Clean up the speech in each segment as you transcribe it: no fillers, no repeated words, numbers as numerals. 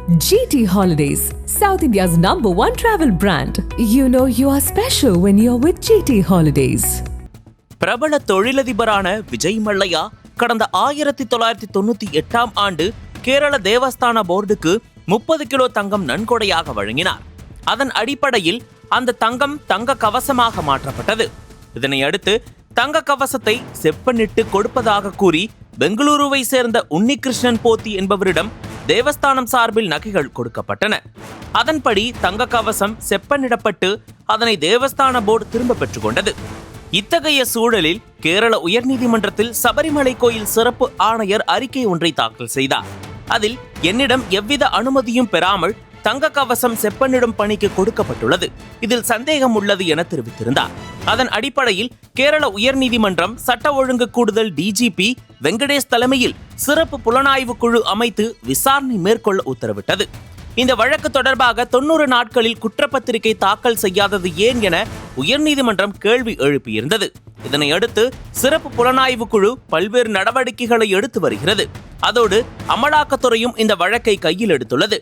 GT Holidays, South India's #1 travel brand. You know you are special when you're with GT Holidays. பிரபல தொழிலதிபரான விஜய் மல்லையா கடந்த 1998ஆம் ஆண்டு கேரள தேவஸ்தான போர்டுக்கு 30 kilo தங்கம் நன்கொடையாக வழங்கினார். அதன் அடிப்படையில் அந்த தங்கம் தங்க கவசமாக மாற்றப்பட்டது. இதனை அடுத்து தங்க கவசத்தை செப்பனிட்டு கொடுப்பதாக கூறி பெங்களூருவை சேர்ந்த உன்னிகிருஷ்ணன் போத்தி என்பவரிடம் தேவஸ்தானம் சார்பில் நகைகள் கொடுக்கப்பட்டன. அதன்படி தங்க கவசம் செப்பனிடப்பட்டு அதனை தேவஸ்தான போர்டு திரும்ப பெற்றுக்கொண்டது. இத்தகைய சூழலில் கேரள உயர்நீதிமன்றத்தில் சபரிமலை கோயில் சிறப்பு ஆணையர் அறிக்கை ஒன்றை தாக்கல் செய்தார். அதில் என்னிடம் எவ்வித அனுமதியும் பெறாமல் தங்க கவசம் செப்பனிடும் பணிக்கு கொடுக்கப்பட்டுள்ளது, இதில் சந்தேகம் உள்ளது என தெரிவித்திருந்தார். அதன் அடிப்படையில் கேரள உயர்நீதிமன்றம் சட்ட ஒழுங்கு கூடுதல் டிஜிபி வெங்கடேஷ் தலைமையில் சிறப்பு புலனாய்வு குழு அமைத்து விசாரணை மேற்கொள்ள உத்தரவிட்டது. இந்த வழக்கு தொடர்பாக 90 நாட்களில் குற்றப்பத்திரிகை தாக்கல் செய்யாதது ஏன் என உயர்நீதிமன்றம் கேள்வி எழுப்பியிருந்தது. இதனையடுத்து சிறப்பு புலனாய்வு குழு பல்வேறு நடவடிக்கைகளை எடுத்து வருகிறது. அதோடு அமலாக்கத்துறையும் இந்த வழக்கை கையில் எடுத்துள்ளது.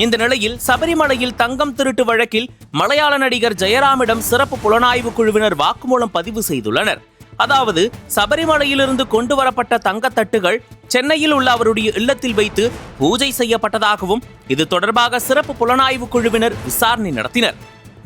இந்த நிலையில் சபரிமலையில் தங்கம் திருட்டு வழக்கில் மலையாள நடிகர் ஜெயராமிடம் சிறப்பு புலனாய்வு குழுவினர் வாக்குமூலம் பதிவு செய்துள்ளனர். அதாவது சபரிமலையிலிருந்து கொண்டு வரப்பட்ட தங்கத்தட்டுகள் சென்னையில் உள்ள அவருடைய இல்லத்தில் வைத்து பூஜை செய்யப்பட்டதாகவும் இது தொடர்பாக சிறப்பு புலனாய்வு குழுவினர் விசாரணை நடத்தினர்.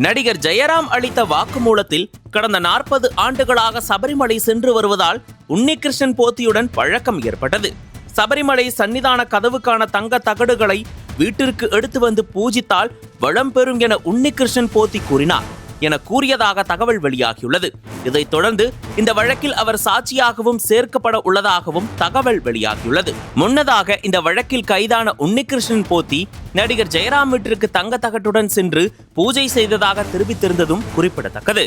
நடிகர் ஜெயராம் அளித்த வாக்குமூலத்தில் கடந்த 40 ஆண்டுகளாக சபரிமலை சென்று வருவதால் உன்னிகிருஷ்ணன் போத்தியுடன் பழக்கம் ஏற்பட்டது. சபரிமலை சன்னிதான கதவுக்கான தங்க தகடுகளை வீட்டிற்கு எடுத்து வந்து பூஜித்தால் வளம் பெறும் என உன்னிகிருஷ்ணன் போத்தி கூறினார் என கூறியதாக தகவல் வெளியாகியுள்ளது. இதைத் தொடர்ந்து இந்த வழக்கில் அவர் சாட்சியாகவும் சேர்க்கப்பட உள்ளதாகவும் தகவல் வெளியாகியுள்ளது. முன்னதாக இந்த வழக்கில் கைதான உன்னிகிருஷ்ணன் போத்தி நடிகர் ஜெயராம் வீட்டிற்கு தங்க தகட்டுடன் சென்று பூஜை செய்ததாக தெரிவித்திருந்ததும் குறிப்பிடத்தக்கது.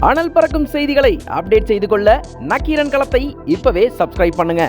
அனல் பறக்கும் செய்திகளை அப்டேட் செய்து கொள்ள நக்கீரன் களத்தை இப்பவே சப்ஸ்கிரைப் பண்ணுங்க.